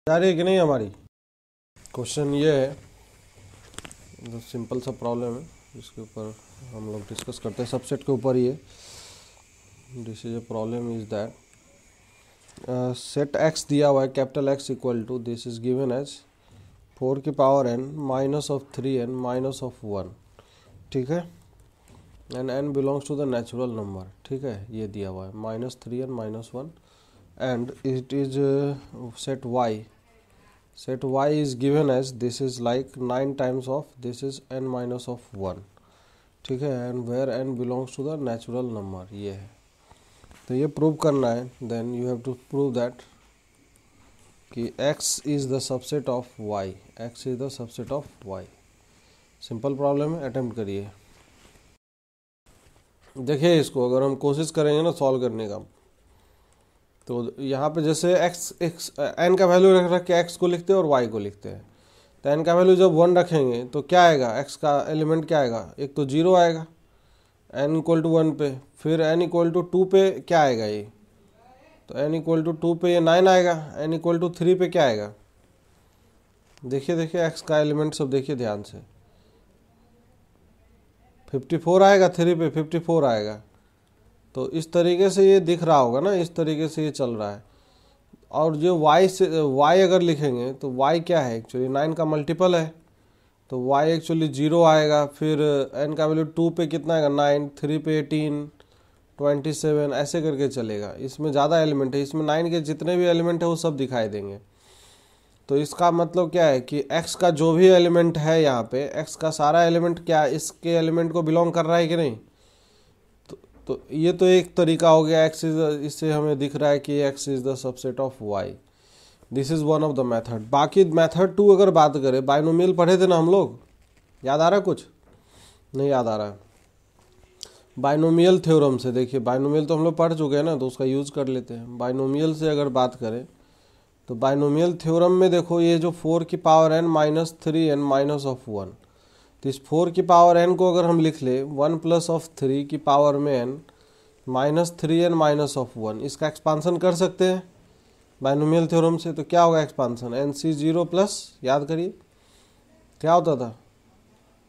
जा रही है कि नहीं हमारी। क्वेश्चन ये है, तो सिंपल सा प्रॉब्लम है जिसके ऊपर हम लोग डिस्कस करते हैं, सबसेट के ऊपर ही है। This is a problem is that set x दिया हुआ है, capital x equal to this is given as 4 की power n minus of 3n minus of 1, ठीक है। And n belongs to the natural number, ठीक है। ये दिया हुआ है -3n minus 1 and it is set y is given as this is like 9 times of this is n minus of 1, ठीक है। and where n belongs to the natural number, ये है। तो ये प्रूव करना है, then you have to prove that कि x is the subset of y, x is the subset of y। Simple problem है, अटेम्प्ट करिए। देखिए इसको अगर हम कोशिश करेंगे ना सॉल्व करने का, तो यहाँ पे जैसे x n का वैल्यू रख के x को लिखते हैं और y को लिखते हैं। तो n का वैल्यू जब 1 रखेंगे तो क्या आएगा, x का एलिमेंट क्या आएगा, एक तो 0 आएगा n इक्वल टू 1 पे, फिर n इक्वल टू 2 पे क्या आएगा ये, तो n इक्वल टू 2 पे ये 9 आएगा, n इक्वल टू 3 पे क्या आएगा। देखिए x का एलिमेंट सब देखिए ध्यान से, 54 आएगा, 3 पे 54 आएगा। तो इस तरीके से ये दिख रहा होगा ना, इस तरीके से ये चल रहा है। और जो y अगर लिखेंगे तो y क्या है, एक्चुअली 9 का मल्टीपल है, तो y एक्चुअली 0 आएगा। फिर n का वैल्यू 2 पे कितना आएगा 9, 3 पे 18, 27, ऐसे करके चलेगा। इसमें ज़्यादा एलिमेंट है, इसमें 9 के जितने भी एलिमेंट है वो सब दिखाई देंगे। तो इसका मतलब क्या है कि x का जो भी एलिमेंट है यहाँ पे, x का सारा एलिमेंट क्या इसके एलिमेंट को बिलोंग कर रहा है कि नहीं। तो ये तो एक तरीका हो गया, x इज, इससे हमें दिख रहा है कि x is the subset of y। This is one of the method. बाकी मेथड 2 अगर बात करें, बाइनोमियल पढ़े थे ना हम लोग, याद आ रहा है, कुछ नहीं याद आ रहा है। बाइनोमियल थ्योरम से देखिए, बाइनोमियल तो हम लोग पढ़ चुके हैं ना, तो उसका यूज कर लेते हैं। बाइनोमियल से अगर बात करें तो बाइनोमियल थ्योरम में देखो, ये जो 4 की power n minus 3n minus of 1, तो इस 4 की पावर n को अगर हम लिख ले 1 प्लस ऑफ 3 की पावर में n minus 3n minus of 1, इसका एक्सपांसन कर सकते हैं बाइनोमियल थ्योरम से। तो क्या होगा एक्सपांसन, NC0 प्लस, याद करिए क्या होता था,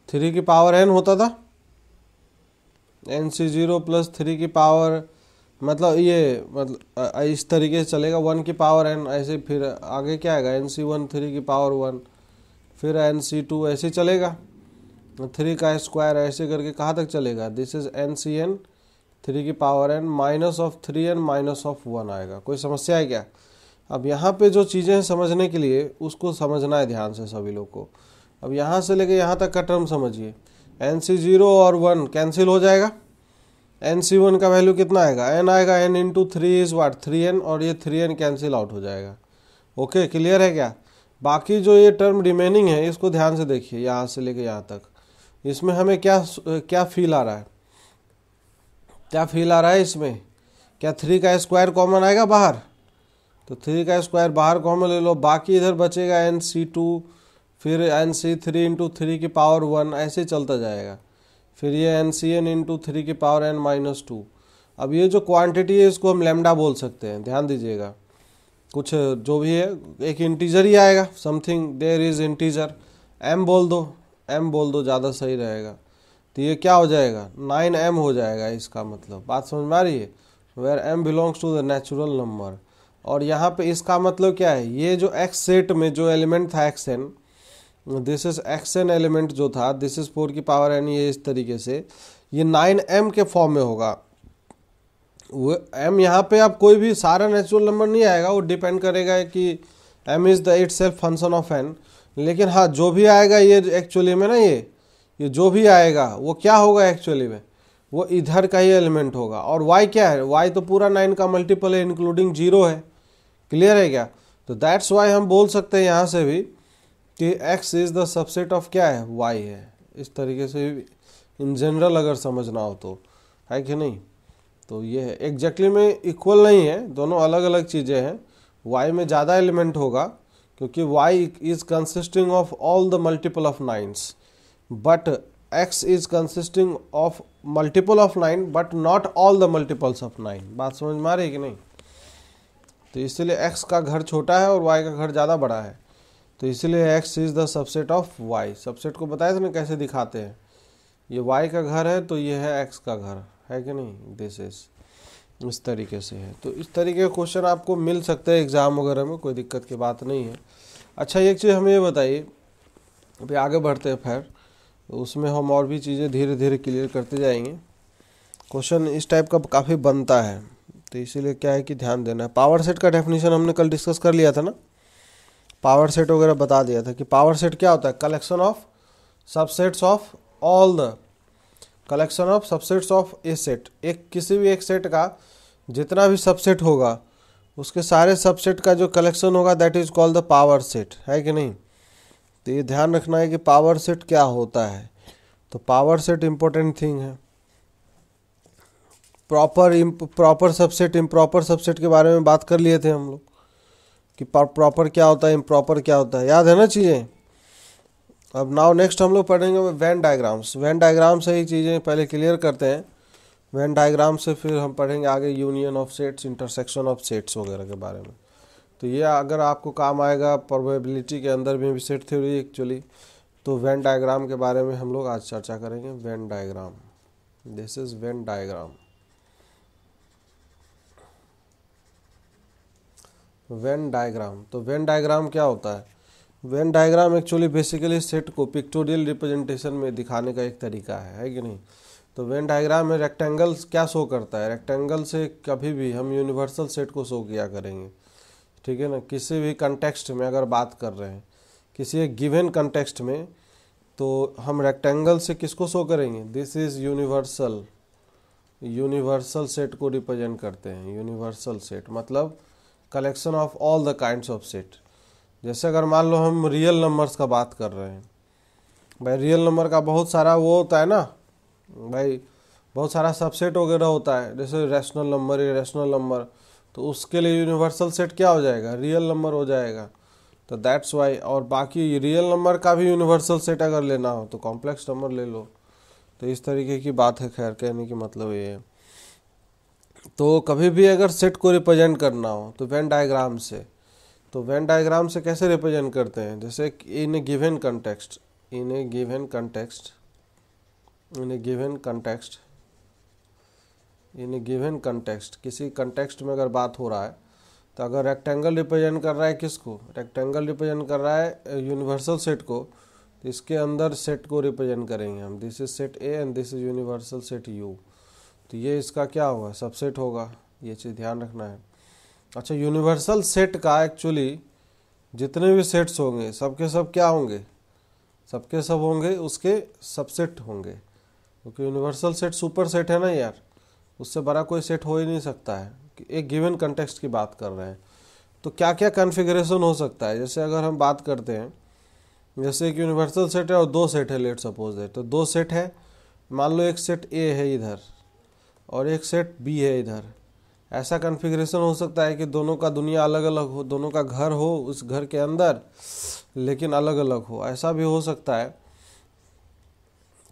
3 की पावर n होता था, NC0 प्लस 3 की पावर, मतलब ये मतलब इस तरीके से चलेगा, 1 की पावर n ऐसे, फिर आगे क्या आएगा NC1 3 की पावर 1, फिर NC2 ऐसे चलेगा, 3 का स्क्वायर ऐसे करके कहाँ तक चलेगा। दिस इज NCn 3 की power n minus of 3n minus of 1 आएगा। कोई समस्या है क्या। अब यहाँ पे जो चीज़ें हैं समझने के लिए उसको समझना है ध्यान से सभी लोग को। अब यहाँ से लेके यहाँ तक का टर्म समझिए, NC0 और 1 कैंसिल हो जाएगा, NC1 का वैल्यू कितना आएगा, n आएगा, n into 3 is what 3n, और ये 3n कैंसिल आउट हो जाएगा। ओके, क्लियर है क्या। बाकी जो ये टर्म रिमेनिंग है इसको ध्यान से देखिए, यहाँ से लेके यहाँ तक, इसमें हमें क्या फील आ रहा है, क्या फील आ रहा है इसमें, क्या 3 का स्क्वायर कॉमन आएगा बाहर, तो 3 का स्क्वायर बाहर कॉमन ले लो, बाकी इधर बचेगा NC2, फिर NC3 इंटू 3 की पावर 1, ऐसे चलता जाएगा। फिर ये NCn इंटू 3 की पावर n माइनस 2। अब ये जो क्वांटिटी है इसको हम लैम्डा बोल सकते हैं, ध्यान दीजिएगा। कुछ जो भी है एक इंटीजर ही आएगा, something there is integer, m बोल दो ज़्यादा सही रहेगा। तो ये क्या हो जाएगा 9m हो जाएगा, इसका मतलब बात समझ में आ रही है, where m belongs to the natural number. और यहाँ पे इसका मतलब क्या है, ये जो x सेट में जो एलिमेंट था xn, this is xn element जो था, दिस इज 4 की पावर n, ये इस तरीके से ये 9m के फॉर्म में होगा। वो m यहाँ पे आप कोई भी सारा नेचुरल नंबर नहीं आएगा, वो डिपेंड करेगा कि m is the itself function of n। लेकिन हाँ, जो भी आएगा ये एक्चुअली में ना, ये जो भी आएगा वो क्या होगा एक्चुअली में, वो इधर का ही एलिमेंट होगा। और y क्या है, y तो पूरा 9 का मल्टीपल है, इंक्लूडिंग 0 है। क्लियर है क्या। तो दैट्स वाई हम बोल सकते हैं यहाँ से भी कि x is the subset of क्या है, y है। इस तरीके से इन जनरल अगर समझना हो तो, है कि नहीं। तो ये है, एग्जैक्टली में इक्वल नहीं है, दोनों अलग अलग चीज़ें हैं। y में ज़्यादा एलिमेंट होगा क्योंकि y is consisting of all the multiple of 9s, but x is consisting of multiple of 9 but not all the multiples of 9। बात समझ में आ रही है कि नहीं। तो इसलिए x का घर छोटा है और y का घर ज़्यादा बड़ा है, तो इसलिए x is the subset of y। Subset को बताया था ना कैसे दिखाते हैं, ये y का घर है तो ये है x का घर, है कि नहीं, दिस इज इस तरीके से है। तो इस तरीके के क्वेश्चन आपको मिल सकते हैं एग्ज़ाम वगैरह में, कोई दिक्कत की बात नहीं है। अच्छा एक चीज़ हमें ये बताइए, अभी आगे बढ़ते हैं फिर, तो उसमें हम और भी चीज़ें धीरे धीरे क्लियर करते जाएंगे। क्वेश्चन इस टाइप का काफ़ी बनता है, तो इसीलिए क्या है कि ध्यान देना है। पावर सेट का डेफिनेशन हमने कल डिस्कस कर लिया था ना, पावर सेट वगैरह बता दिया था कि पावर सेट क्या होता है, collection of subsets of all the collection of subsets of A set. एक किसी भी एक सेट का जितना भी सबसेट होगा उसके सारे सबसेट का जो कलेक्शन होगा that is called the power set, है कि नहीं। तो ये ध्यान रखना है कि पावर सेट क्या होता है। तो पावर सेट इंपॉर्टेंट थिंग है। प्रॉपर सबसेट इम्प्रॉपर सबसेट के बारे में बात कर लिए थे हम लोग कि प्रॉपर क्या होता है, इम्प्रॉपर क्या होता है, याद है ना चीज़ें। अब नाउ नेक्स्ट हम लोग पढ़ेंगे वेन डायग्राम्स। वेन डायग्राम से ही चीज़ें पहले क्लियर करते हैं, वेन डायग्राम से फिर हम पढ़ेंगे आगे union of sets, intersection of sets वगैरह के बारे में। तो ये अगर आपको काम आएगा प्रोबेबिलिटी के अंदर भी सेट थ्योरी एक्चुअली, तो वेन डायग्राम के बारे में हम लोग आज चर्चा करेंगे। Venn diagram, this is Venn diagram. Venn diagram, तो वेन डायग्राम क्या होता है। Venn diagram actually basically set को पिक्टोरियल रिप्रेजेंटेशन में दिखाने का एक तरीका है कि नहीं। तो वेन डायग्राम में रेक्टेंगल क्या शो करता है, रेक्टेंगल से कभी भी हम यूनिवर्सल सेट को शो किया करेंगे, ठीक है ना। किसी भी कंटेक्स्ट में अगर बात कर रहे हैं, किसी एक गिवन कंटेक्स्ट में, तो हम रेक्टेंगल से किसको शो करेंगे, this is universal, universal set को रिप्रेजेंट करते हैं। यूनिवर्सल सेट मतलब collection of all the kinds of set. जैसे अगर मान लो हम रियल नंबर्स का बात कर रहे हैं, भाई रियल नंबर का बहुत सारा वो होता है ना भाई, बहुत सारा सबसेट वगैरह होता है, जैसे रैशनल नंबर, इरेशनल नंबर, तो उसके लिए यूनिवर्सल सेट क्या हो जाएगा, रियल नंबर हो जाएगा। तो दैट्स वाई, और बाकी रियल नंबर का भी यूनिवर्सल सेट अगर लेना हो तो कॉम्प्लेक्स नंबर ले लो। तो इस तरीके की बात है, खैर कहने की मतलब ये है। तो कभी भी अगर सेट को रिप्रेजेंट करना हो तो वेन डायग्राम से, तो वेन डायग्राम से कैसे रिप्रेजेंट करते हैं, जैसे इन ए गिवन कंटेक्स्ट, इन ए गिवन कंटेक्स्ट, इन ए गिवन कंटेक्स्ट, इन ए गिवन कंटेक्स्ट, किसी कंटेक्स्ट में अगर बात हो रहा है, तो अगर रेक्टेंगल रिप्रेजेंट कर रहा है किसको, रेक्टेंगल रिप्रेजेंट कर रहा है यूनिवर्सल सेट को, तो इसके अंदर सेट को रिप्रेजेंट करेंगे हम, this is set A and this is universal set you. तो ये इसका क्या होगा, सबसेट होगा, ये चीज़ ध्यान रखना है। अच्छा यूनिवर्सल सेट का एक्चुअली जितने भी सेट्स होंगे सबके सब क्या होंगे, सबके सब होंगे उसके सबसेट होंगे, क्योंकि यूनिवर्सल सेट सुपर सेट है ना यार, उससे बड़ा कोई सेट हो ही नहीं सकता है। एक गिवन कंटेक्स्ट की बात कर रहे हैं, तो क्या क्या कॉन्फ़िगरेशन हो सकता है। जैसे अगर हम बात करते हैं, जैसे एक यूनिवर्सल सेट है और दो सेट है, लेट सपोज है, तो दो सेट है, मान लो एक सेट ए है इधर और एक सेट बी है इधर। ऐसा कॉन्फ़िगरेशन हो सकता है कि दोनों का दुनिया अलग अलग हो, दोनों का घर हो उस घर के अंदर लेकिन अलग अलग हो। ऐसा भी हो सकता है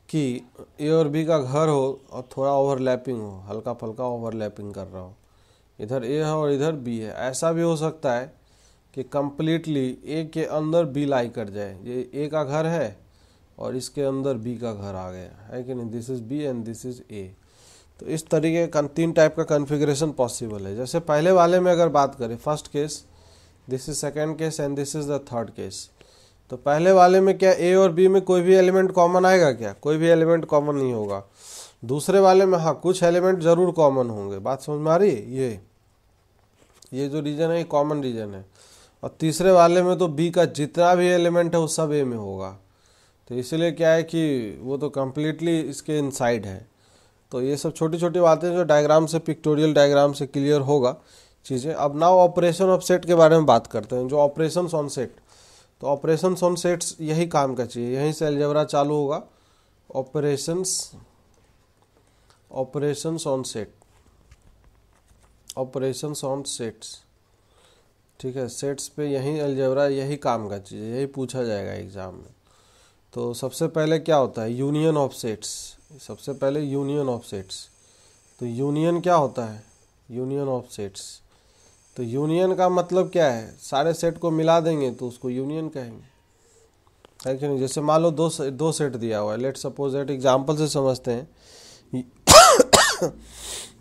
कि ए और बी का घर हो और थोड़ा ओवरलैपिंग हो, हल्का फुल्का ओवरलैपिंग कर रहा हो, इधर ए है और इधर बी है। ऐसा भी हो सकता है कि कम्प्लीटली ए के अंदर बी लाई कर जाए, ये ए का घर है और इसके अंदर बी का घर आ गया, है कि नहीं, this is B and this is A. तो इस तरीके का तीन टाइप का कॉन्फ़िगरेशन पॉसिबल है। जैसे पहले वाले में अगर बात करें, first case, this is second case and this is the third case. तो पहले वाले में क्या ए और बी में कोई भी एलिमेंट कॉमन आएगा क्या, कोई भी एलिमेंट कॉमन नहीं होगा। दूसरे वाले में हाँ कुछ एलिमेंट ज़रूर कॉमन होंगे, बात समझ में आ रही है, ये जो रीजन है ये कॉमन रीजन है। और तीसरे वाले में तो बी का जितना भी एलिमेंट है वो सब ए में होगा। तो इसलिए क्या है कि वो तो कम्प्लीटली इसके इनसाइड है। तो ये सब छोटी छोटी बातें जो डायग्राम से, पिक्टोरियल डायग्राम से क्लियर होगा चीज़ें। अब नाउ ऑपरेशन ऑफ सेट के बारे में बात करते हैं, जो ऑपरेशंस ऑन सेट। तो ऑपरेशंस ऑन सेट्स यही काम का चाहिए, यहीं से अलजेब्रा चालू होगा। Operations on set, operations on sets, ठीक है, सेट्स पे यही अलजेब्रा, यही काम का चीज़ है, यही पूछा जाएगा एग्जाम में। तो सबसे पहले क्या होता है, यूनियन ऑफ सेट्स। सबसे पहले यूनियन ऑफ सेट्स। तो यूनियन क्या होता है, यूनियन ऑफ सेट्स। तो यूनियन का मतलब क्या है, सारे सेट को मिला देंगे तो उसको यूनियन कहेंगे, है कि नहीं। जैसे मान लो दो सेट दिया हुआ है, लेट सपोज दैट, एग्जांपल से समझते हैं।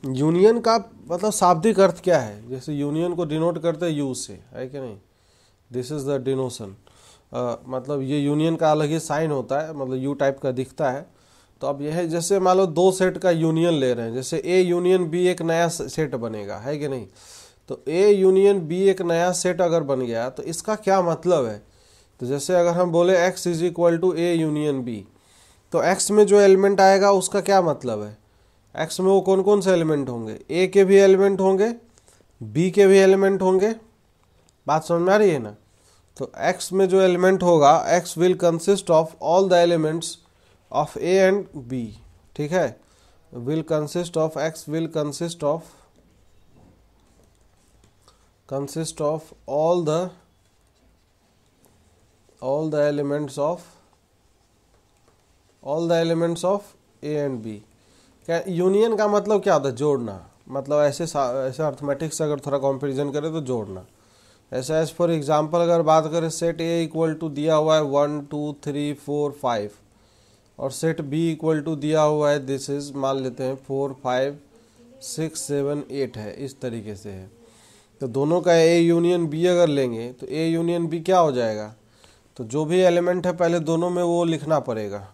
यूनियन का मतलब शाब्दिक अर्थ क्या है, जैसे यूनियन को डिनोट करते हैं यू से, है कि नहीं, दिस इज द डिनोशन। मतलब ये यूनियन का अलग ही साइन होता है, मतलब यू टाइप का दिखता है। तो अब यह है, जैसे मान लो दो सेट का यूनियन ले रहे हैं, जैसे ए यूनियन बी एक नया सेट बनेगा, है कि नहीं। तो ए यूनियन बी एक नया सेट अगर बन गया तो इसका क्या मतलब है। तो जैसे अगर हम बोले x is equal to A union B, तो x में जो एलिमेंट आएगा उसका क्या मतलब है, x में वो कौन कौन से एलिमेंट होंगे, a के भी एलिमेंट होंगे, b के भी एलिमेंट होंगे। बात समझ में आ रही है ना। तो x में जो एलिमेंट होगा, x will consist of all the elements of a and b, ठीक है। Will consist of, x will consist of all the elements of a and b। क्या यूनियन का मतलब क्या होता है, जोड़ना। मतलब ऐसे अर्थमेटिक्स से अगर थोड़ा कंपैरिजन करें तो जोड़ना। ऐसा एज फॉर एग्जांपल अगर बात करें, सेट ए इक्वल टू दिया हुआ है 1 2 3 4 5, और सेट बी इक्वल टू दिया हुआ है, दिस इज मान लेते हैं 4 5 6 7 8 है, इस तरीके से है। तो दोनों का ए यूनियन बी अगर लेंगे तो ए यूनियन बी क्या हो जाएगा, तो जो भी एलिमेंट है पहले दोनों में वो लिखना पड़ेगा।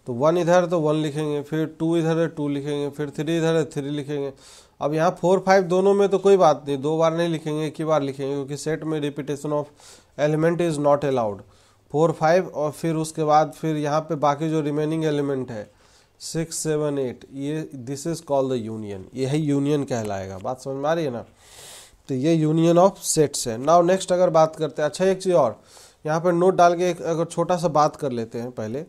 तो 1 इधर तो 1 लिखेंगे, फिर 2 इधर है 2 लिखेंगे, फिर 3 इधर है 3 लिखेंगे। अब यहाँ 4 5 दोनों में तो कोई बात नहीं, 2 बार नहीं लिखेंगे, एक ही बार लिखेंगे, क्योंकि सेट में repetition of element is not allowed. 4 5 और फिर उसके बाद फिर यहाँ पे बाकी जो रिमेनिंग एलिमेंट है 6 7 8, ये this is called the union, यही यूनियन कहलाएगा। बात समझ में आ रही है ना। तो ये यूनियन ऑफ सेट्स है। नाउ नेक्स्ट अगर बात करते हैं, अच्छा एक चीज़ और यहाँ पर नोट डाल के अगर छोटा सा बात कर लेते हैं पहले।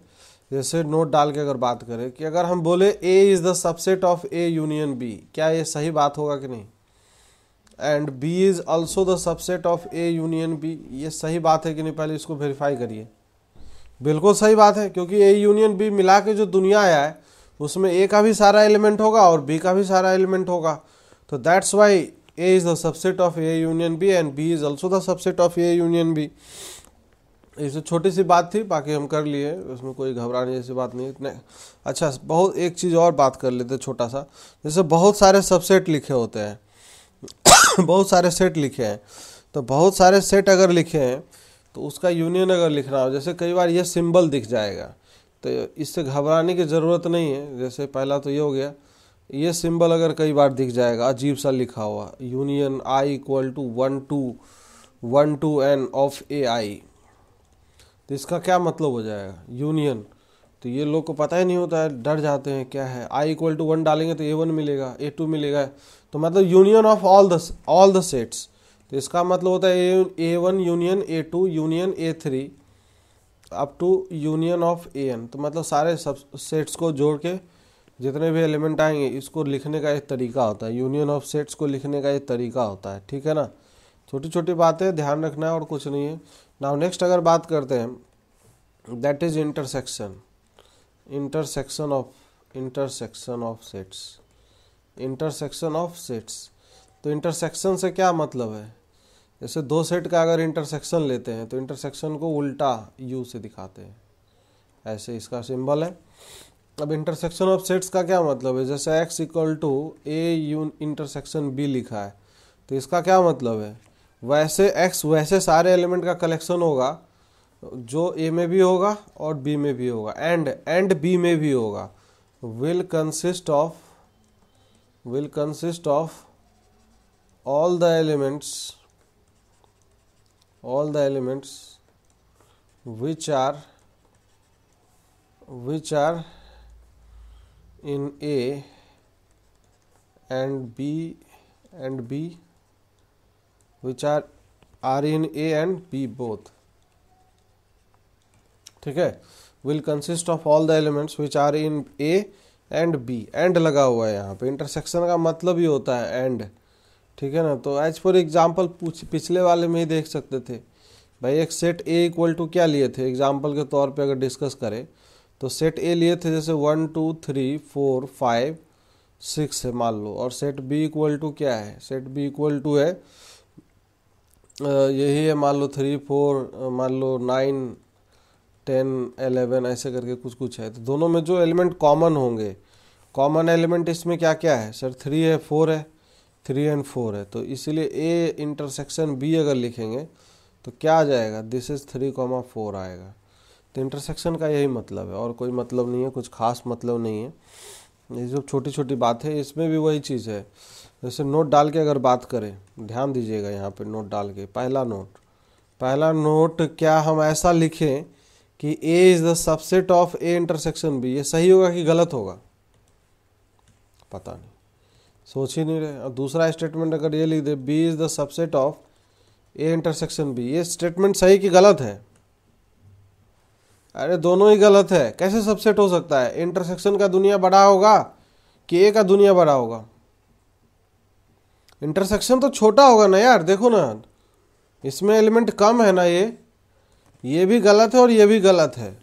जैसे नोट डाल के अगर बात करें कि अगर हम बोले A is the subset of A union B, क्या ये सही बात होगा कि नहीं। And B is also the subset of A union B, ये सही बात है कि नहीं, पहले इसको वेरीफाई करिए। बिल्कुल सही बात है, क्योंकि A यूनियन B मिला के जो दुनिया आया है उसमें A का भी सारा एलिमेंट होगा और B का भी सारा एलिमेंट होगा। तो that's why A is the subset of A union B and B is also the subset of A union B। इससे छोटी सी बात थी, बाकी हम कर लिए, उसमें कोई घबराने जैसी बात नहीं इतने। अच्छा, बहुत एक चीज़ और बात कर लेते छोटा सा। जैसे बहुत सारे सबसेट लिखे होते हैं बहुत सारे सेट लिखे हैं, तो बहुत सारे सेट अगर लिखे हैं तो उसका यूनियन अगर लिखना हो, जैसे कई बार ये सिंबल दिख जाएगा, तो इससे घबराने की ज़रूरत नहीं है। जैसे पहला तो ये हो गया, ये सिंबल अगर कई बार दिख जाएगा अजीब सा लिखा हुआ, union I equal to 1 2 n of A I, तो इसका क्या मतलब हो जाएगा, यूनियन। तो ये लोग को पता ही नहीं होता है, डर जाते हैं क्या है, आई इक्वल टू 1 डालेंगे तो A1 मिलेगा, A2 मिलेगा, तो मतलब union of all the sets. तो इसका मतलब होता है A1 union A2 union A3 up to union of AN। तो मतलब सारे सब सेट्स को जोड़ के जितने भी एलिमेंट आएंगे, इसको लिखने का एक तरीका होता है, यूनियन ऑफ सेट्स को लिखने का एक तरीका होता है, ठीक है ना। छोटी छोटी बातें ध्यान रखना है और कुछ नहीं है। नाउ नेक्स्ट अगर बात करते हैं, that is intersection of sets. तो इंटरसेक्शन से क्या मतलब है, जैसे दो सेट का अगर इंटरसेक्शन लेते हैं तो इंटरसेक्शन को उल्टा यू से दिखाते हैं, ऐसे इसका सिंबल है। अब इंटरसेक्शन ऑफ सेट्स का क्या मतलब है, जैसे x equal to A U intersection b लिखा है, तो इसका क्या मतलब है, वैसे x वैसे सारे एलिमेंट का कलेक्शन होगा जो a में भी होगा और b में भी होगा, एंड b में भी होगा। Will consist of all the elements which are in A and B which are in A and B both, ठीक है। Will consist of all the elements which are in A and B, and लगा हुआ है यहाँ पे, intersection का मतलब ही होता है एंड, ठीक है ना। तो एज फॉर एग्जाम्पल पिछले वाले में ही देख सकते थे भाई, एक सेट A इक्वल टू क्या लिए थे, एग्जाम्पल के तौर पे अगर डिस्कस करें तो सेट A लिए थे जैसे 1 2 3 4 5 6 है मान लो, और सेट B इक्वल टू क्या है, सेट B इक्वल टू है यही है, मान लो 3 4, मान लो 9 10 11 ऐसे करके कुछ कुछ है। तो दोनों में जो एलिमेंट कॉमन होंगे, कॉमन एलिमेंट इसमें क्या क्या है सर? 3 है, 4 है, 3 एंड 4 है। तो इसीलिए ए इंटरसेक्शन बी अगर लिखेंगे तो क्या आ जाएगा? दिस इज 3,4 आएगा। तो इंटरसेक्शन का यही मतलब है, और कोई मतलब नहीं है, कुछ खास मतलब नहीं है। ये जो छोटी छोटी बात है इसमें भी वही चीज़ है। जैसे नोट डाल के अगर बात करें, ध्यान दीजिएगा यहाँ पे नोट डाल के, पहला नोट क्या हम ऐसा लिखें कि A is the subset of A intersection B, ये सही होगा कि गलत होगा? पता नहीं, सोच ही नहीं रहे। और दूसरा स्टेटमेंट अगर ये लिख दे B is the subset of A intersection B, ये स्टेटमेंट सही कि गलत है? अरे दोनों ही गलत है। कैसे सबसेट हो सकता है? इंटरसेक्शन का दुनिया बड़ा होगा कि A का दुनिया बड़ा होगा? इंटरसेक्शन तो छोटा होगा ना यार, देखो ना इसमें एलिमेंट कम है ना, ये भी गलत है और ये भी गलत है।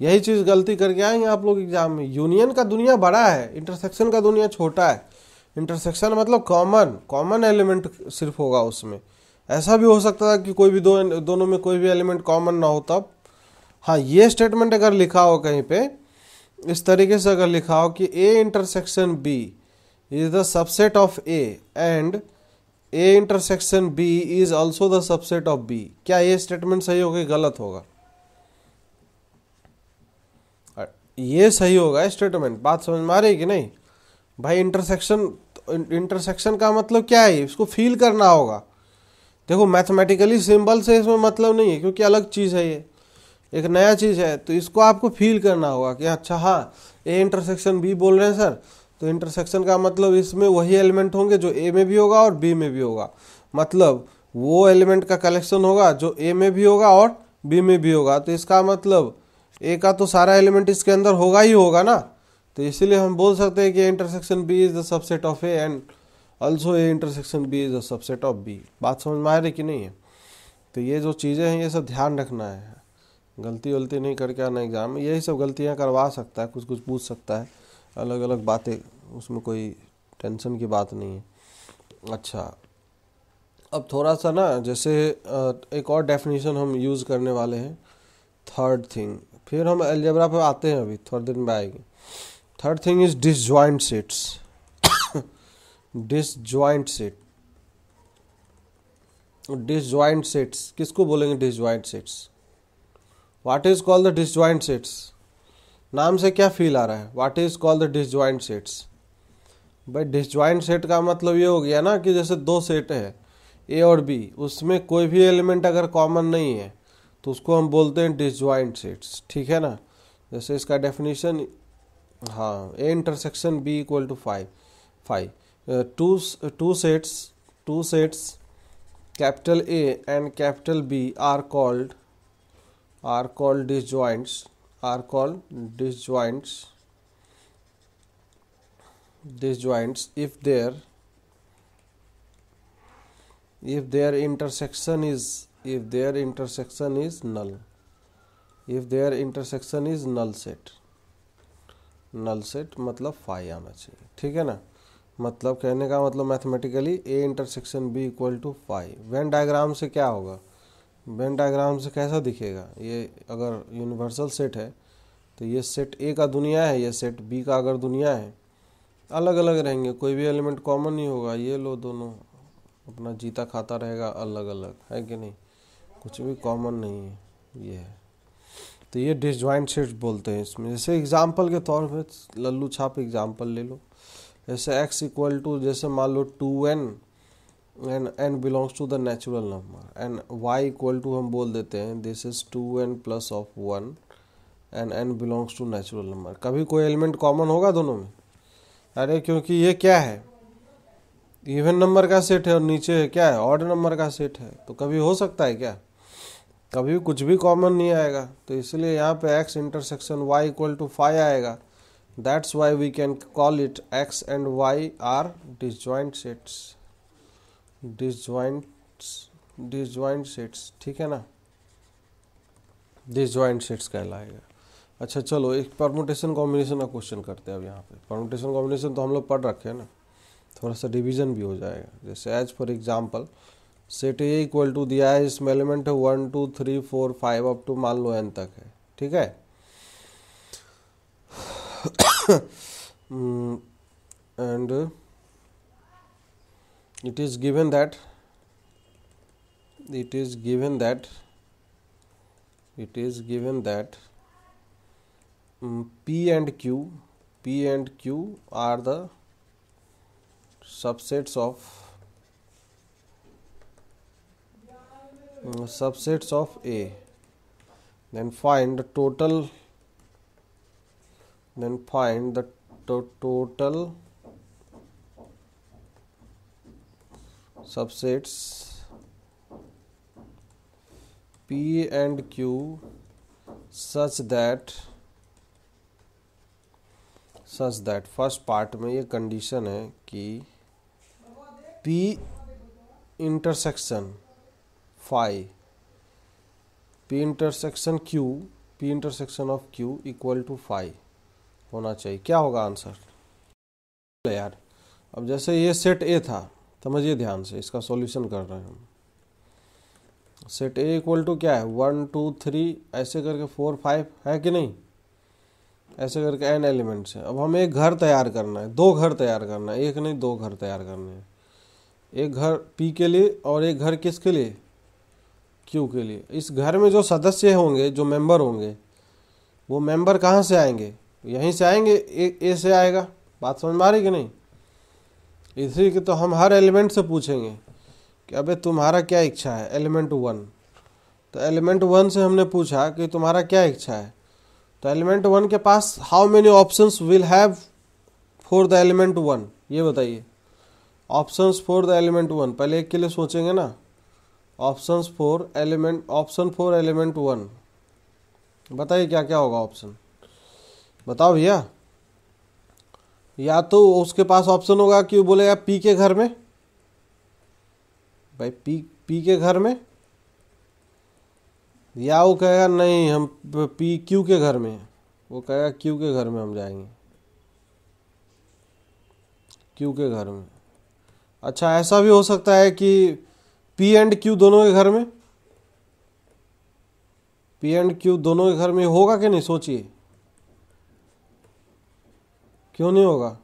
यही चीज़ गलती करके आएंगे आप लोग एग्जाम में। यूनियन का दुनिया बड़ा है, इंटरसेक्शन का दुनिया छोटा है। इंटरसेक्शन मतलब कॉमन एलिमेंट सिर्फ होगा उसमें। ऐसा भी हो सकता है कि कोई भी दोनों में कोई भी एलिमेंट कॉमन ना हो तब। हाँ, ये स्टेटमेंट अगर लिखा हो कहीं पे इस तरीके से, अगर लिखा हो कि A intersection B is the subset of A and A intersection B is also the subset of B, क्या ये स्टेटमेंट सही होगा कि गलत होगा? ये सही होगा स्टेटमेंट। बात समझ में आ रही है कि नहीं भाई? इंटरसेक्शन का मतलब क्या है, इसको फील करना होगा। देखो मैथमेटिकली सिंबल से इसमें मतलब नहीं है, क्योंकि अलग चीज़ है, ये एक नया चीज़ है। तो इसको आपको फील करना होगा कि अच्छा हाँ A इंटरसेक्शन B बोल रहे हैं सर, तो इंटरसेक्शन का मतलब इसमें वही एलिमेंट होंगे जो A में भी होगा और B में भी होगा। मतलब वो एलिमेंट का कलेक्शन होगा जो A में भी होगा और B में भी होगा। तो इसका मतलब A का तो सारा एलिमेंट इसके अंदर होगा ही होगा ना। तो इसीलिए हम बोल सकते हैं कि intersection B is the subset of A and also A intersection B is the subset of B। बात समझ में आ रही कि नहीं है? तो ये जो चीज़ें हैं ये सब ध्यान रखना है, गलती वलती नहीं करके आना एग्जाम में। यही सब गलतियां करवा सकता है, कुछ कुछ पूछ सकता है, अलग अलग बातें, उसमें कोई टेंशन की बात नहीं है। अच्छा, अब थोड़ा सा ना जैसे एक और डेफिनेशन हम यूज़ करने वाले हैं, थर्ड थिंग। फिर हम अलजेब्रा पे आते हैं, अभी थोड़ी देर में आएगी। Third thing is disjoint sets. Disjoint set, disjoint sets किसको बोलेंगे? Disjoint sets. What is called the disjoint sets? नाम से क्या फील आ रहा है? What is called the disjoint sets? भाई डिसजॉइंट सेट का मतलब ये हो गया ना कि जैसे दो सेट है A और B, उसमें कोई भी एलिमेंट अगर कॉमन नहीं है तो उसको हम बोलते हैं डिसजॉइंट सेट्स, ठीक है ना। जैसे इसका डेफिनेशन, हाँ, A intersection B equal to 5, two sets capital A and capital B are called disjoints if their intersection is null, null set मतलब 5 आना चाहिए, ठीक है ना। मतलब कहने का मतलब mathematically A intersection B equal to 5। Venn diagram से क्या होगा? वेन डायग्राम से कैसा दिखेगा? ये अगर यूनिवर्सल सेट है तो ये सेट A का दुनिया है, ये सेट B का अगर दुनिया है, अलग अलग रहेंगे, कोई भी एलिमेंट कॉमन नहीं होगा। ये लो दोनों अपना जीता खाता रहेगा अलग अलग, है कि नहीं? कुछ भी कॉमन नहीं है, ये है। तो ये डिसजॉइंट सेट्स बोलते हैं इसमें। जैसे एग्जांपल के तौर पे लल्लू छाप एग्जांपल ले लो। जैसे x इक्वल टू, जैसे मान लो 2n and n belongs to the natural number, and y equal to हम बोल देते हैं this is 2n plus of 1 and n belongs to natural number. कभी कोई एलिमेंट कॉमन होगा दोनों में? अरे क्योंकि ये क्या है, इवन नंबर का सेट है और नीचे क्या है, ऑड नंबर का सेट है। तो कभी हो सकता है क्या? कभी कुछ भी कॉमन नहीं आएगा। तो इसलिए यहाँ पे x intersection y equal to 5 आएगा। That's why we can call it x and y are disjoint sets, disjoint sets, ठीक है ना। डिसजॉइंट सेट्स कहलाएगा। अच्छा चलो एक परमुटेशन कॉम्बिनेशन का क्वेश्चन करते हैं अब यहाँ पे। परमुटेशन कॉम्बिनेशन तो हम लोग पढ़ रखे हैं ना, थोड़ा सा डिवीजन भी हो जाएगा। जैसे as for example set A equal to दिया है, इसमें एलिमेंट है 1 2 3 4 5 अप टू मान लो n तक है, ठीक है। And it is given that it is given that P and Q are the subsets of A. Then find the total subsets P and Q such that first part में ये condition है कि P intersection phi P intersection of Q equal to phi होना चाहिए। क्या होगा answer यार? अब जैसे ये सेट ए था, समझिए ध्यान से, इसका सॉल्यूशन कर रहे हैं हम। सेट ए इक्वल टू क्या है 1 2 3 ऐसे करके 4 5 है कि नहीं, ऐसे करके n एलिमेंट्स हैं। अब हमें एक घर तैयार करना है, 2 घर तैयार करना है, एक नहीं 2 घर तैयार करने हैं। एक घर P के लिए और एक घर किसके लिए, Q के लिए। इस घर में जो सदस्य होंगे, जो मेंबर होंगे, वो मेंबर कहाँ से आएंगे, यहीं से आएंगे, ए से आएगा। बात समझ में आ रही कि नहीं? इसी के तो हम हर एलिमेंट से पूछेंगे कि अबे तुम्हारा क्या इच्छा है, एलिमेंट 1। तो एलिमेंट 1 से हमने पूछा कि तुम्हारा क्या इच्छा है, तो एलिमेंट 1 के पास how many options will have for the element 1, ये बताइए। ऑप्शंस फॉर द एलिमेंट 1, पहले एक के लिए सोचेंगे ना। ऑप्शन फॉर एलिमेंट 1, बताइए क्या क्या होगा ऑप्शन, बताओ भैया। या तो उसके पास ऑप्शन होगा कि वो बोलेगा P के घर में, भाई P के घर में, या वो कहेगा नहीं हम Q के घर में, वो कहेगा Q के घर में हम जाएंगे, Q के घर में। अच्छा, ऐसा भी हो सकता है कि P एंड Q दोनों के घर में, P एंड Q दोनों के घर में होगा कि नहीं, सोचिए। क्यों नहीं होगा?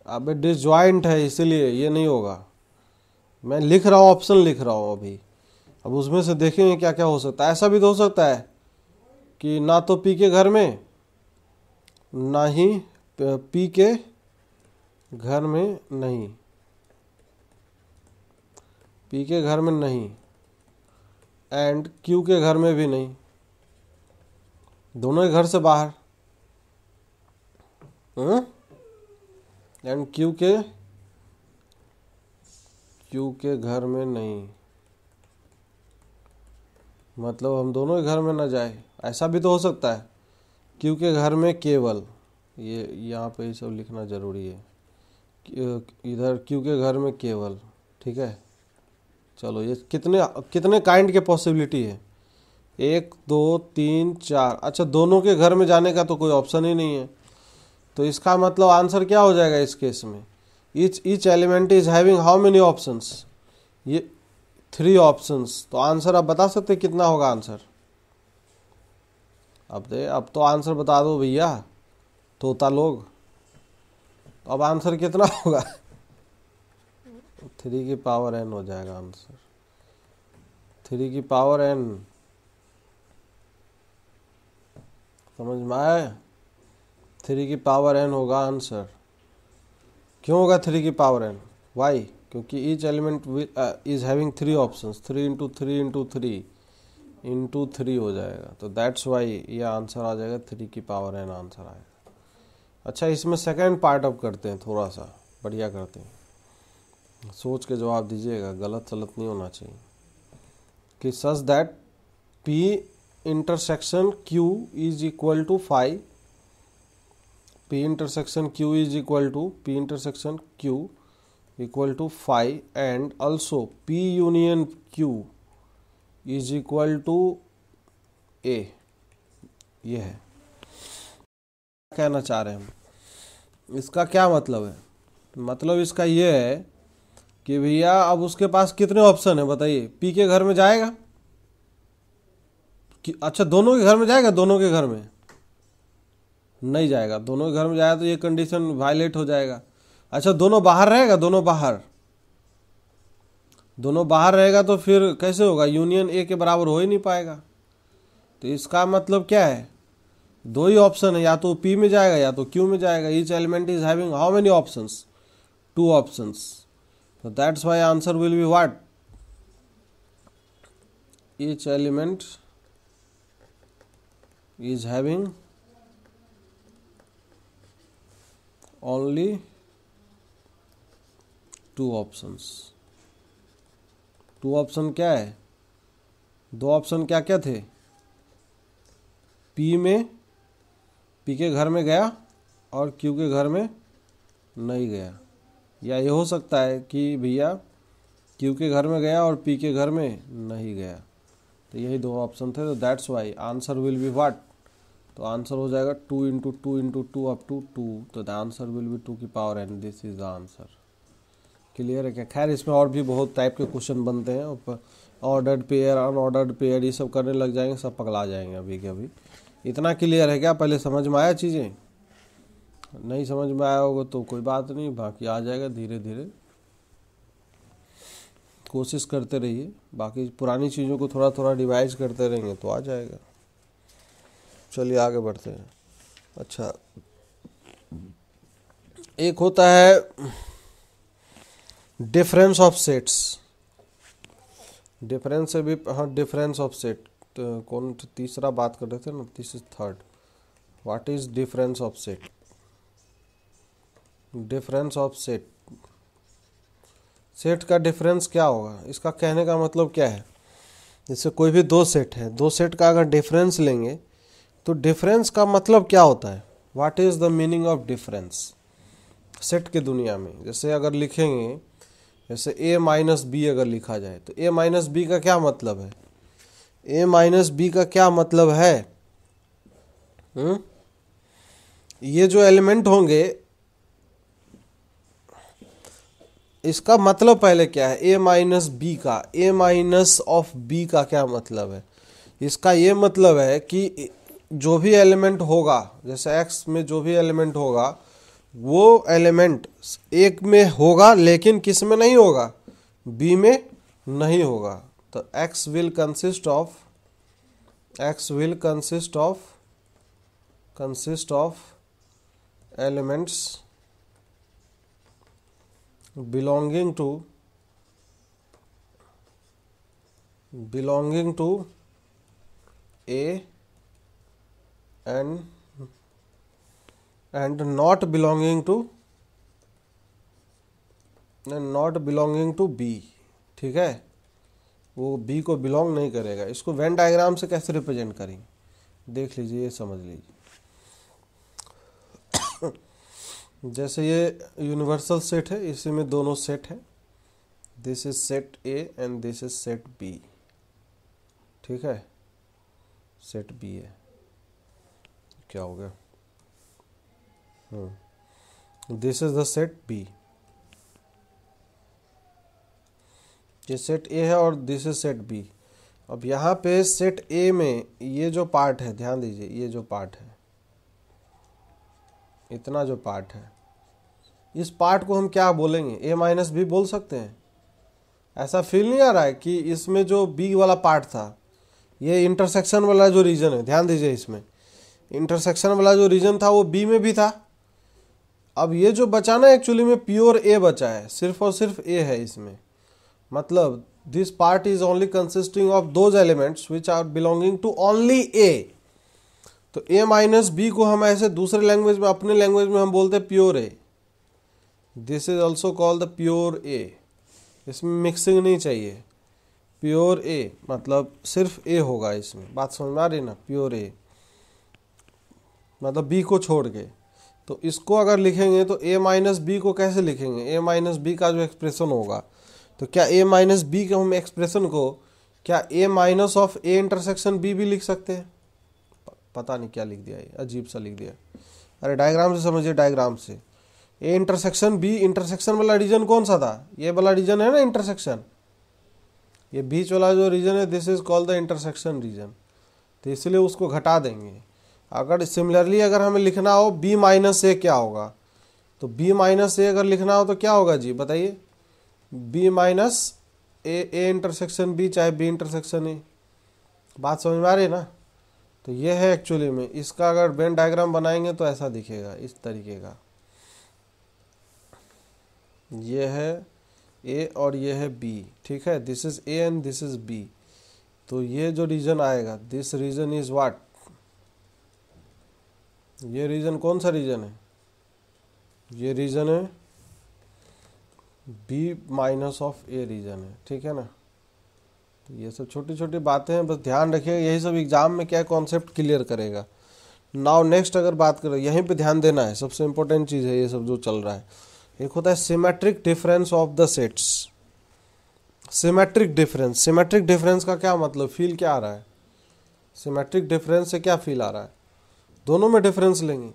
अब डिसजॉइंट है इसलिए ये नहीं होगा। मैं लिख रहा हूँ, ऑप्शन लिख रहा हूँ अभी, अब उसमें से देखेंगे क्या क्या हो सकता है। ऐसा भी तो हो सकता है कि ना तो P के घर में, ना ही P के घर में नहीं, P के घर में नहीं, एंड Q के घर में भी नहीं, दोनों के घर से बाहर, एंड Q के घर में नहीं, मतलब हम दोनों के घर में ना जाए। ऐसा भी तो हो सकता है Q के घर में केवल, ये यहाँ पे ये सब लिखना जरूरी है, इधर Q के घर में केवल, ठीक है। चलो ये कितने काइंड के पॉसिबिलिटी है, 1 2 3 4। अच्छा, दोनों के घर में जाने का तो कोई ऑप्शन ही नहीं है, तो इसका मतलब आंसर क्या हो जाएगा इस केस में? Each element is having how many options, ये 3 ऑप्शंस। तो आंसर आप बता सकते कितना होगा आंसर? अब तो आंसर बता दो भैया, तोता लोग। तो अब आंसर कितना होगा? 3 की पावर n हो जाएगा आंसर, 3 की पावर n। समझ में आया? 3 की पावर n होगा आंसर। क्यों होगा 3 की पावर n? वाई? क्योंकि each element is having 3 options, 3 into 3 into 3 into 3 हो जाएगा। तो दैट्स वाई ये आंसर आ जाएगा, 3 की पावर n आंसर आएगा। अच्छा, इसमें सेकेंड पार्ट अब करते हैं, थोड़ा सा बढ़िया करते हैं, सोच के जवाब दीजिएगा, गलत सलत नहीं होना चाहिए। कि such that P intersection Q is equal to 5, P intersection Q is equal to P intersection Q equal to 5 and also P union Q is equal to A। ये है, कहना चाह रहे हैं हम। इसका क्या मतलब है? मतलब इसका ये है कि भैया अब उसके पास कितने ऑप्शन है बताइए, पी के घर में जाएगा कि अच्छा दोनों के घर में जाएगा, दोनों के घर में नहीं जाएगा, दोनों के घर में जाएगा तो ये कंडीशन वायलेट हो जाएगा। अच्छा दोनों बाहर रहेगा, दोनों बाहर रहेगा तो फिर कैसे होगा, यूनियन ए के बराबर हो ही नहीं पाएगा। तो इसका मतलब क्या है, दो ही ऑप्शन है, या तो पी में जाएगा या तो क्यू में जाएगा। Each element is having how many options, 2 options. So that's why answer will be what? Each element is having only 2 options. 2 option क्या है, 2 ऑप्शन क्या क्या थे, पी में, पी के घर में गया और क्यू के घर में नहीं गया। या ये हो सकता है कि भैया क्यू के घर में गया और पी के घर में नहीं गया। तो यही 2 ऑप्शन थे, तो that's why answer will be what, तो आंसर हो जाएगा 2 इंटू 2 इंटू 2 अप टू 2। तो द आंसर विल बी 2 की power N, this is the answer. Clear है क्या? खैर इसमें और भी बहुत टाइप के क्वेश्चन बनते हैं, ऑर्डर्ड पेयर, अनऑर्डर्ड पेयर, ये सब करने लग जाएंगे, सब पगला जाएंगे अभी के अभी। इतना क्लियर है क्या? पहले समझ में आया चीज़ें? नहीं समझ में आया होगा तो कोई बात नहीं, बाकी आ जाएगा धीरे धीरे, कोशिश करते रहिए। बाकी पुरानी चीज़ों को थोड़ा थोड़ा रिवाइज करते रहेंगे तो आ जाएगा। चलिए आगे बढ़ते हैं। अच्छा, एक होता है डिफरेंस ऑफ सेट्स, डिफरेंस से भी, हाँ डिफरेंस ऑफ सेट, तो कौन तीसरा बात कर रहे थे ना, this is third. What is difference of set? Difference of set, set का डिफरेंस क्या होगा, इसका कहने का मतलब क्या है? जैसे कोई भी 2 सेट है, 2 सेट का अगर डिफरेंस लेंगे तो डिफरेंस का मतलब क्या होता है? What is the meaning of difference set के दुनिया में? जैसे अगर लिखेंगे, जैसे a माइनस बी अगर लिखा जाए तो a माइनस बी का क्या मतलब है? a माइनस बी का क्या मतलब है? ये जो एलिमेंट होंगे इसका मतलब पहले क्या है? a माइनस बी का, a माइनस ऑफ बी का क्या मतलब है? इसका ये मतलब है कि जो भी एलिमेंट होगा, जैसे x में जो भी एलिमेंट होगा वो एलिमेंट एक में होगा लेकिन किस में नहीं होगा? b में नहीं होगा। तो x will consist of elements belonging to A and not belonging to B। ठीक है, वो B को बिलोंग नहीं करेगा। इसको वेन डायग्राम से कैसे रिप्रेजेंट करेंगे देख लीजिए, ये समझ लीजिए। जैसे ये यूनिवर्सल सेट है, इसी में दोनों सेट है, this is set A and this is set B. ठीक है, सेट बी है, क्या हो गया, this is the set B, ये सेट ए है और दिस इज सेट बी। अब यहाँ पे सेट ए में ये जो पार्ट है, ध्यान दीजिए, ये जो पार्ट है, इतना जो पार्ट है, इस पार्ट को हम क्या बोलेंगे? a माइनस बी बोल सकते हैं। ऐसा फील नहीं आ रहा है कि इसमें जो b वाला पार्ट था, ये इंटरसेक्शन वाला जो रीजन है, ध्यान दीजिए, इसमें इंटरसेक्शन वाला जो रीजन था वो b में भी था। अब ये जो बचा ना, एक्चुअली में प्योर a बचा है, सिर्फ और सिर्फ a है इसमें। मतलब this part is only consisting of those elements which are belonging to only a। तो a माइनस बी को हम ऐसे दूसरे लैंग्वेज में, अपने लैंग्वेज में हम बोलते हैं pure A. This is also called the pure A. इसमें मिक्सिंग नहीं चाहिए, प्योर ए मतलब सिर्फ ए होगा इसमें। बात समझ में आ रही ना? प्योर ए मतलब बी को छोड़ के। तो इसको अगर लिखेंगे तो a माइनस बी को कैसे लिखेंगे? a माइनस बी का जो एक्सप्रेशन होगा, तो क्या a माइनस बी के हम एक्सप्रेशन को क्या a minus of a intersection b भी लिख सकते हैं? पता नहीं क्या लिख दिया, ये अजीब सा लिख दिया। अरे डायग्राम से समझिए, डायग्राम से। ए इंटरसेक्शन बी, इंटरसेक्शन वाला रीजन कौन सा था, ये वाला रीजन है ना इंटरसेक्शन, ये बीच वाला जो रीजन है this is called the intersection region, तो इसलिए उसको घटा देंगे। अगर सिमिलरली अगर हमें लिखना हो बी माइनस ए क्या होगा, तो बी माइनस ए अगर लिखना हो तो क्या होगा जी बताइए, B minus A intersection B चाहे बी इंटरसेक्शन ए, बात समझ में आ रही है ना। तो ये है एक्चुअली में, इसका अगर वेन डायग्राम बनाएंगे तो ऐसा दिखेगा इस तरीके का, ये है ए और ये है बी, ठीक है, this is A and this is B. तो ये जो रीजन आएगा दिस रीजन इज व्हाट, ये रीजन कौन सा रीजन है, ये रीजन है B minus of A region है, ठीक है ना। तो ये सब छोटी छोटी बातें हैं, बस ध्यान रखिएगा, यही सब एग्जाम में क्या कॉन्सेप्ट क्लियर करेगा। नाउ नेक्स्ट अगर बात करें, यहीं पे ध्यान देना है, सबसे इंपॉर्टेंट चीज़ है ये सब जो चल रहा है। एक होता है symmetric difference of the sets, symmetric difference, symmetric difference का क्या मतलब, फील क्या आ रहा है, सिमेट्रिक डिफरेंस से क्या फील आ रहा है, दोनों में डिफरेंस लेंगे।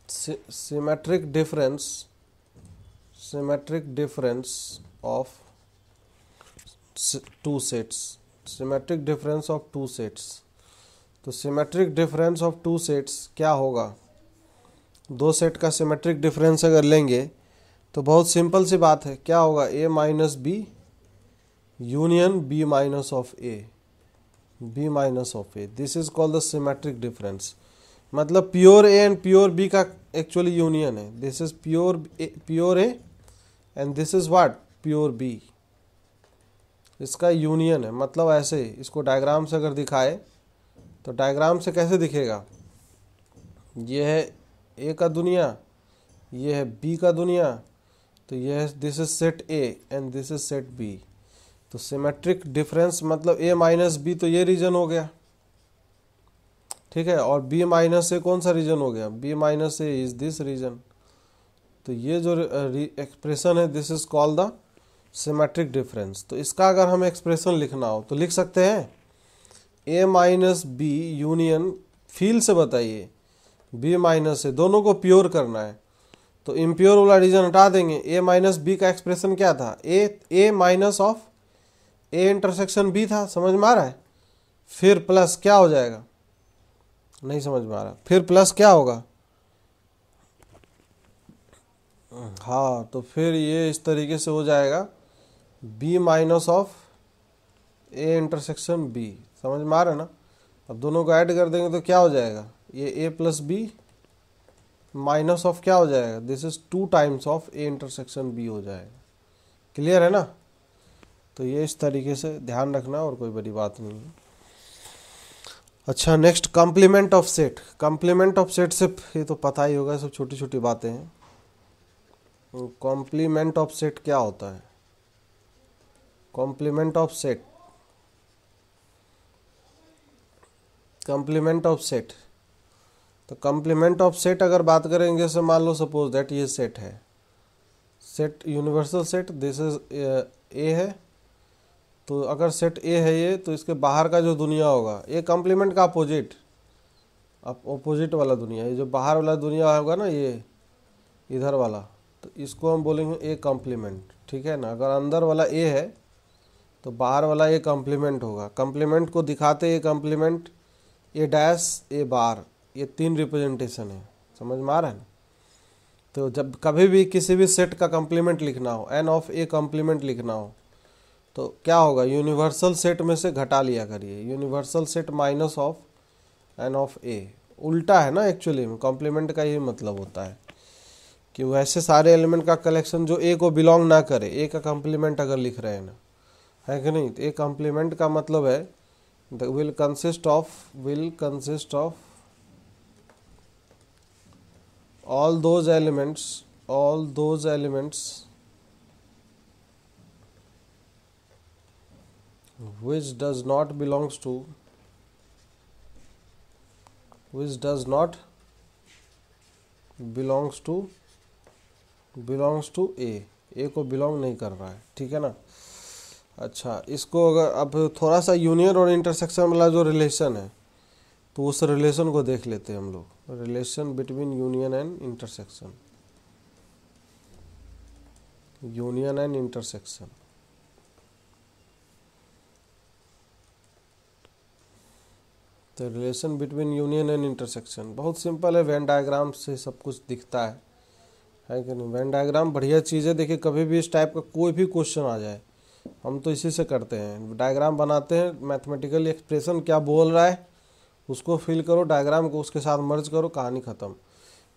Symmetric difference, symmetric difference of two sets, symmetric difference of two sets. तो symmetric difference of two sets क्या होगा, दो सेट का सिमेट्रिक डिफरेंस अगर लेंगे तो बहुत सिंपल सी बात है, क्या होगा, A minus B union B minus of A, B minus of A, this is called the symmetric difference. मतलब pure A and pure B का एक्चुअली यूनियन है, this is pure A and this is what, pure B, इसका union है। मतलब ऐसे इसको diagram से अगर दिखाए तो डायग्राम से कैसे दिखेगा, ये है ए का दुनिया, ये है बी का दुनिया, तो ये है this is set A and this is set B. तो सिमेट्रिक डिफरेंस मतलब ए माइनस बी, तो ये रीजन हो गया, ठीक है, और बी माइनस ए कौन सा रीजन हो गया, B minus A is this region. तो ये जो एक्सप्रेशन है this is called the symmetric difference. तो इसका अगर हमें एक्सप्रेशन लिखना हो तो लिख सकते हैं ए माइनस बी यूनियन, फील से बताइए, बी माइनस ए, दोनों को प्योर करना है तो इम्प्योर वाला रीजन हटा देंगे। ए माइनस बी का एक्सप्रेशन क्या था, A minus of A intersection B था, समझ में आ रहा है। फिर प्लस क्या हो जाएगा, नहीं समझ में आ रहा, फिर प्लस क्या होगा, हाँ, तो फिर ये इस तरीके से हो जाएगा B minus of A intersection B, समझ में आ रहा है ना। अब दोनों को ऐड कर देंगे तो क्या हो जाएगा, ये A plus B minus of क्या हो जाएगा, this is 2 times of A intersection B हो जाएगा। क्लियर है ना। तो ये इस तरीके से ध्यान रखना और कोई बड़ी बात नहीं है। अच्छा, next complement of set. Complement of set से ये तो पता ही होगा, सब छोटी छोटी बातें हैं। कॉम्प्लीमेंट ऑफ सेट क्या होता है, complement of set, complement of set. तो कॉम्प्लीमेंट ऑफ सेट अगर बात करेंगे, जैसे मान लो सपोज दैट ये सेट है, set universal set, this is A है, तो अगर सेट ए है ये, तो इसके बाहर का जो दुनिया होगा, ये कॉम्प्लीमेंट का अपोजिट, अपोजिट वाला दुनिया, ये जो बाहर वाला दुनिया होगा ना, ये इधर वाला, तो इसको हम बोलेंगे ए कॉम्प्लीमेंट, ठीक है ना। अगर अंदर वाला ए है तो बाहर वाला ए कॉम्प्लीमेंट होगा। कॉम्प्लीमेंट को दिखाते ए कॉम्प्लीमेंट, ए डैश, ए बार, ये 3 रिप्रेजेंटेशन है, समझ में आ रहा है ना। तो जब कभी भी किसी भी सेट का कॉम्प्लीमेंट लिखना हो, एन ऑफ ए कॉम्प्लीमेंट लिखना हो, तो क्या होगा, यूनिवर्सल सेट में से घटा लिया करिए, universal set minus of n of A. उल्टा है ना एक्चुअली में, कॉम्प्लीमेंट का यही मतलब होता है कि वैसे सारे एलिमेंट का कलेक्शन जो ए को बिलोंग ना करे, ए का कॉम्प्लीमेंट अगर लिख रहे हैं ना, है कि नहीं। तो ए कॉम्प्लीमेंट का मतलब है will consist of all those elements which does not belongs to ए को बिलोंग नहीं कर रहा है, ठीक है ना। अच्छा, इसको अगर अब थोड़ा सा यूनियन और इंटरसेक्शन वाला जो रिलेशन है, तो उस रिलेशन को देख लेते हैं हम लोग, relation between union and intersection. Union and intersection, तो relation between union and intersection बहुत सिंपल है, वेन डायग्राम से सब कुछ दिखता है कि नहीं। वेन डायग्राम बढ़िया चीज़ है। देखिए कभी भी इस टाइप का कोई भी क्वेश्चन आ जाए, हम तो इसी से करते हैं, डायग्राम बनाते हैं, मैथमेटिकल एक्सप्रेशन क्या बोल रहा है उसको फिल करो, डायग्राम को उसके साथ मर्ज करो, कहानी खत्म।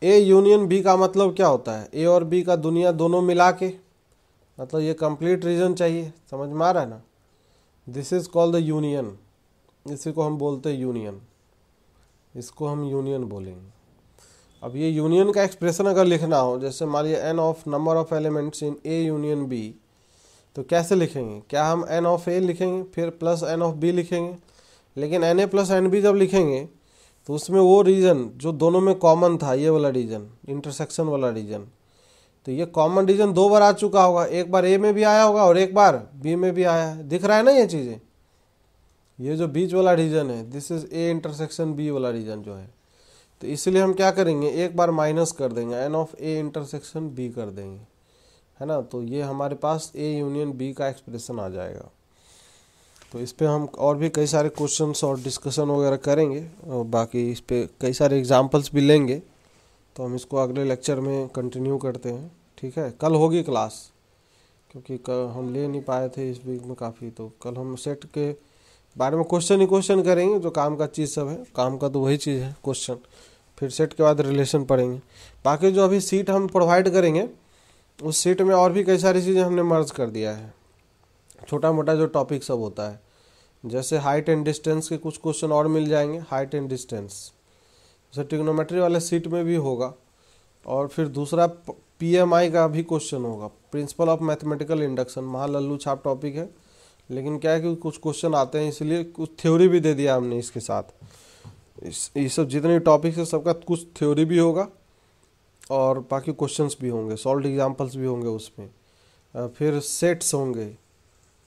ए यूनियन बी का मतलब क्या होता है, ए और बी का दुनिया दोनों मिला के, मतलब ये कंप्लीट रीजन चाहिए, समझ में आ रहा है ना। This is called the union, इसी को हम बोलते हैं यूनियन, इसको हम यूनियन बोलेंगे। अब ये यूनियन का एक्सप्रेशन अगर लिखना हो, जैसे मान लिया N of number of elements in A union B, तो कैसे लिखेंगे, क्या हम एन ऑफ ए लिखेंगे फिर प्लस एन ऑफ बी लिखेंगे, लेकिन N A plus N B जब लिखेंगे तो उसमें वो रीजन जो दोनों में कॉमन था, ये वाला रीजन, इंटरसेक्शन वाला रीजन, तो ये कॉमन रीजन 2 बार आ चुका होगा, एक बार ए में भी आया होगा और एक बार बी में भी आया है, दिख रहा है ना ये चीज़ें। ये जो बीच वाला रीजन है, this is A intersection B वाला रीजन जो है, तो इसलिए हम क्या करेंगे, एक बार माइनस कर देंगे, N of A intersection B कर देंगे, है ना। तो ये हमारे पास ए यूनियन बी का एक्सप्रेशन आ जाएगा। तो इस पे हम और भी कई सारे क्वेश्चंस और डिस्कशन वगैरह करेंगे, और बाकी इस पे कई सारे एग्जांपल्स भी लेंगे। तो हम इसको अगले लेक्चर में कंटिन्यू करते हैं, ठीक है। कल होगी क्लास, क्योंकि कल हम ले नहीं पाए थे इस वीक में काफ़ी, तो कल हम सेट के बारे में क्वेश्चन ही क्वेश्चन करेंगे, जो काम का चीज़ सब है, काम का तो वही चीज़ है क्वेश्चन, फिर सेट के बाद रिलेशन पढ़ेंगे। बाकी जो अभी सीट हम प्रोवाइड करेंगे, उस सीट में और भी कई सारी चीज़ें हमने मर्ज कर दिया है, छोटा मोटा जो टॉपिक सब होता है, जैसे हाइट एंड डिस्टेंस के कुछ क्वेश्चन और मिल जाएंगे, हाइट एंड डिस्टेंस जैसे ट्रिग्नोमेट्री वाले सीट में भी होगा, और फिर दूसरा पीएमआई का भी क्वेश्चन होगा, प्रिंसिपल ऑफ मैथमेटिकल इंडक्शन, महा लल्लू छाप टॉपिक है, लेकिन क्या है कि कुछ क्वेश्चन आते हैं, इसलिए कुछ थ्योरी भी दे दिया हमने इसके साथ। ये सब जितने टॉपिक्स है सबका कुछ थ्योरी भी होगा और बाकी क्वेश्चंस भी होंगे, सॉल्व एग्जांपल्स भी होंगे उसमें, फिर सेट्स होंगे,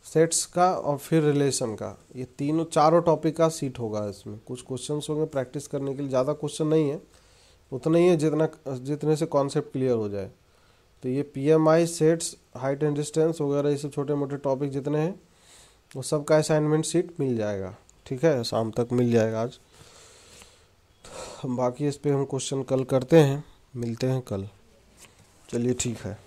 सेट्स का और फिर रिलेशन का, ये तीनों चारों टॉपिक का सीट होगा। इसमें कुछ क्वेश्चंस होंगे प्रैक्टिस करने के लिए, ज़्यादा क्वेश्चन नहीं है, उतना ही है जितने से कॉन्सेप्ट क्लियर हो जाए। तो ये PMI, sets, height and distance वगैरह, ये सब छोटे मोटे टॉपिक जितने हैं वो सब का असाइनमेंट सीट मिल जाएगा, ठीक है, शाम तक मिल जाएगा आज। बाकी इस पे हम क्वेश्चन कल करते हैं, मिलते हैं कल, चलिए ठीक है।